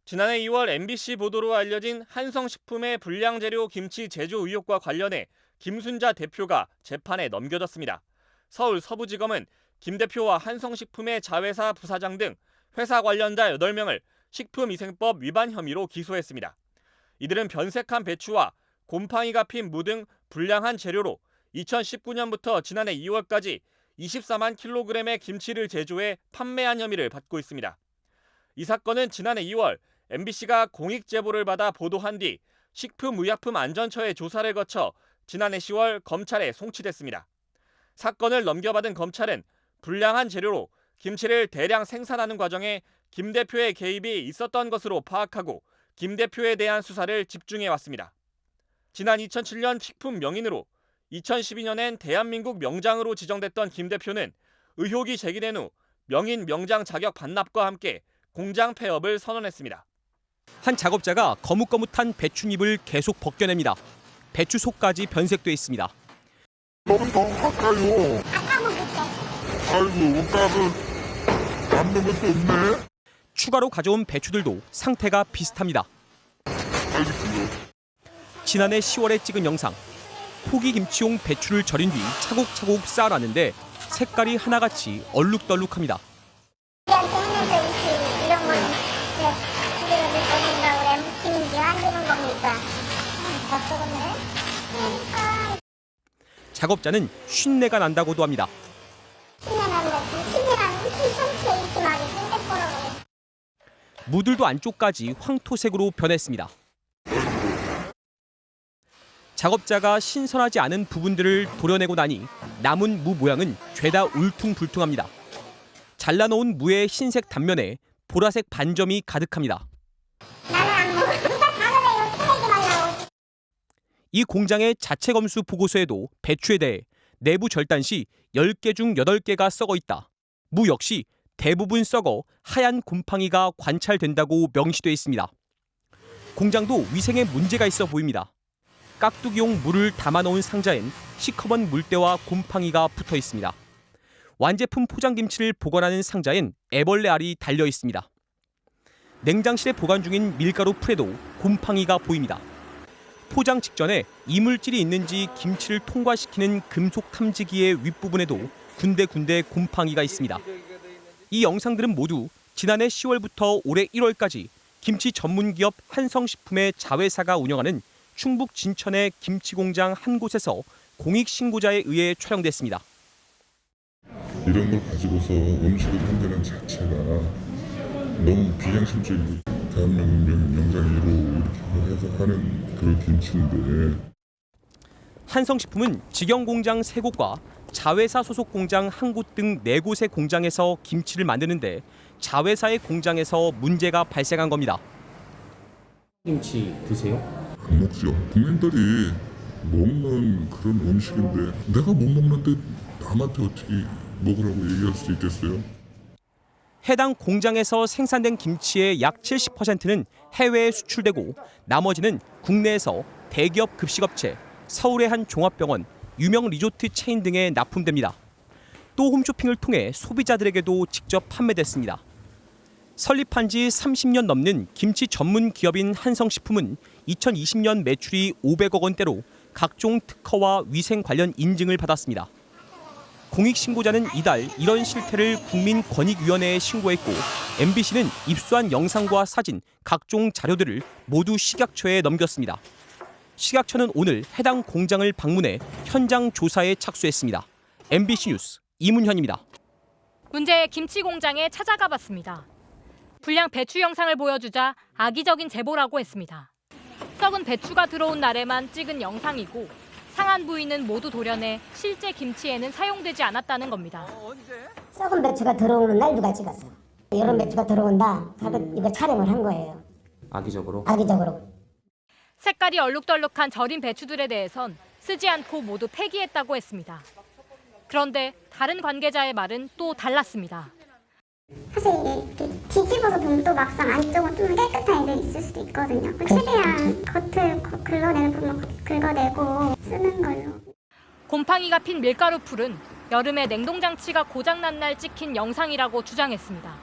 지난해 2월 MBC 보도로 알려진 한성식품의 불량재료 김치 제조 의혹과 관련해 김순자 대표가 재판에 넘겨졌습니다. 서울 서부지검은 김 대표와 한성식품의 자회사 부사장 등 회사 관련자 8명을 식품위생법 위반 혐의로 기소했습니다. 이들은 변색한 배추와 곰팡이가 핀 무 등 불량한 재료로 2019년부터 지난해 2월까지 24만 킬로그램의 김치를 제조해 판매한 혐의를 받고 있습니다. 이 사건은 지난해 2월 MBC가 공익 제보를 받아 보도한 뒤 식품의약품안전처의 조사를 거쳐 지난해 10월 검찰에 송치됐습니다. 사건을 넘겨받은 검찰은 불량한 재료로 김치를 대량 생산하는 과정에 김 대표의 개입이 있었던 것으로 파악하고 김 대표에 대한 수사를 집중해 왔습니다. 지난 2007년 식품 명인으로 2012년엔 대한민국 명장으로 지정됐던 김 대표는 의혹이 제기된 후 명인 명장 자격 반납과 함께 공장 폐업을 선언했습니다. 한 작업자가 거뭇거뭇한 배춧잎을 계속 벗겨냅니다. 배추 속까지 변색돼 있습니다. 너무 더 가까이요. 아이고, 옷값은 남는 것도 없네. 추가로 가져온 배추들도 상태가 비슷합니다. 알겠습니다. 지난해 10월에 찍은 영상. 포기 김치용 배추를 절인 뒤 차곡차곡 쌓아놨는데 색깔이 하나같이 얼룩덜룩합니다. 작업자는 쉰내가 난다고도 합니다. 무들도 안쪽까지 황토색으로 변했습니다. 작업자가 신선하지 않은 부분들을 도려내고 나니 남은 무 모양은 죄다 울퉁불퉁합니다. 잘라놓은 무의 흰색 단면에 보라색 반점이 가득합니다. 이 공장의 자체 검수 보고서에도 배추에 대해 내부 절단 시 10개 중 8개가 썩어 있다. 무 역시 대부분 썩어 하얀 곰팡이가 관찰된다고 명시돼 있습니다. 공장도 위생에 문제가 있어 보입니다. 깍두기용 물을 담아놓은 상자엔 시커먼 물때와 곰팡이가 붙어 있습니다. 완제품 포장김치를 보관하는 상자엔 애벌레 알이 달려 있습니다. 냉장실에 보관 중인 밀가루 풀에도 곰팡이가 보입니다. 포장 직전에 이물질이 있는지 김치를 통과시키는 금속 탐지기의 윗부분에도 군데군데 곰팡이가 있습니다. 이 영상들은 모두 지난해 10월부터 올해 1월까지 김치 전문기업 한성식품의 자회사가 운영하는 충북 진천의 김치공장 한 곳에서 공익신고자에 의해 촬영됐습니다. 이런 걸 가지고서 음식을 만드는 자체가 너무 비양심적이고 대한민국 명장이로 이렇게 해서 하는 그 김치인데. 한성식품은 직영공장 3곳과 자회사 소속 공장 1곳 등 4곳의 공장에서 김치를 만드는데 자회사의 공장에서 문제가 발생한 겁니다. 김치 드세요? 안 먹죠. 국민들이 먹는 그런 음식인데 내가 못 먹는데 남한테 어떻게 먹으라고 얘기할 수 있겠어요? 해당 공장에서 생산된 김치의 약 70%는 해외에 수출되고 나머지는 국내에서 대기업 급식업체, 서울의 한 종합병원, 유명 리조트 체인 등에 납품됩니다. 또 홈쇼핑을 통해 소비자들에게도 직접 판매됐습니다. 설립한 지 30년 넘는 김치 전문 기업인 한성식품은 2020년 매출이 500억 원대로 각종 특허와 위생 관련 인증을 받았습니다. 공익신고자는 이달 이런 실태를 국민권익위원회에 신고했고 MBC는 입수한 영상과 사진, 각종 자료들을 모두 식약처에 넘겼습니다. 식약처는 오늘 해당 공장을 방문해 현장 조사에 착수했습니다. MBC 뉴스 이문현입니다. 문제의 김치 공장에 찾아가 봤습니다. 불량 배추 영상을 보여주자 악의적인 제보라고 했습니다. 썩은 배추가 들어온 날에만 찍은 영상이고 상한 부위는 모두 도려내 실제 김치에는 사용되지 않았다는 겁니다. 썩은 배추가 들어오는 날 누가 찍었어? 이런 배추가 들어온다 하고 이거 촬영을 한 거예요. 악의적으로? 악의적으로. 색깔이 얼룩덜룩한 절인 배추들에 대해선 쓰지 않고 모두 폐기했다고 했습니다. 그런데 다른 관계자의 말은 또 달랐습니다. 사실 이게 뒤집어서 보면 또 막상 안쪽은 좀 깨끗한 애들이 있을 수도 있거든요. 최대한 겉을 긁어내는 부분 긁어내고 쓰는 걸로. 곰팡이가 핀 밀가루 풀은 여름에 냉동장치가 고장난 날 찍힌 영상이라고 주장했습니다.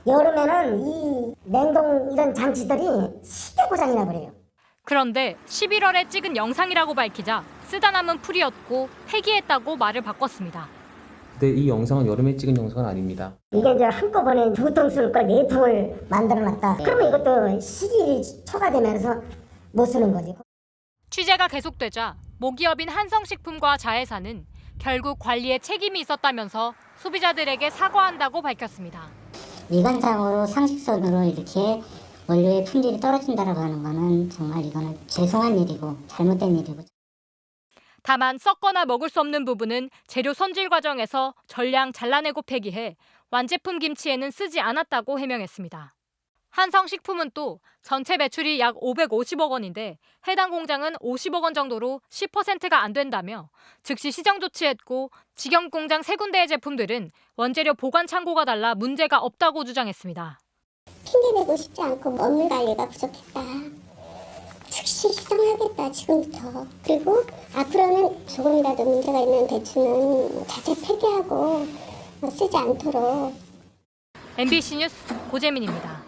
여름에는 이 냉동 이런 장치들이 쉽게 고장이 나버려요. 그런데 11월에 찍은 영상이라고 밝히자 쓰다 남은 풀이었고 폐기했다고 말을 바꿨습니다. 근데 이 영상은 여름에 찍은 영상은 아닙니다. 이게 이제 한꺼번에 2통 쓸 걸 4통을 만들어놨다. 그러면 이것도 시기 초과되면서 못 쓰는 거지. 취재가 계속되자 모기업인 한성식품과 자회사는 결국 관리에 책임이 있었다면서 소비자들에게 사과한다고 밝혔습니다. 미관상으로 상식선으로 이렇게 원료의 품질이 떨어진다라고 하는 거는 정말 이거는 죄송한 일이고 잘못된 일이고. 다만 썩거나 먹을 수 없는 부분은 재료 손질 과정에서 전량 잘라내고 폐기해 완제품 김치에는 쓰지 않았다고 해명했습니다. 한성식품은 또 전체 매출이 약 550억 원인데 해당 공장은 50억 원 정도로 10%가 안 된다며 즉시 시정 조치했고 직영 공장 3군데의 제품들은 원재료 보관 창고가 달라 문제가 없다고 주장했습니다. 핑계대고 싶지 않고 업무 관리가 부족했다. 즉시 시정하겠다 지금부터. 그리고 앞으로는 조금이라도 문제가 있는 배추는 자체 폐기하고 쓰지 않도록. MBC 뉴스 고재민입니다.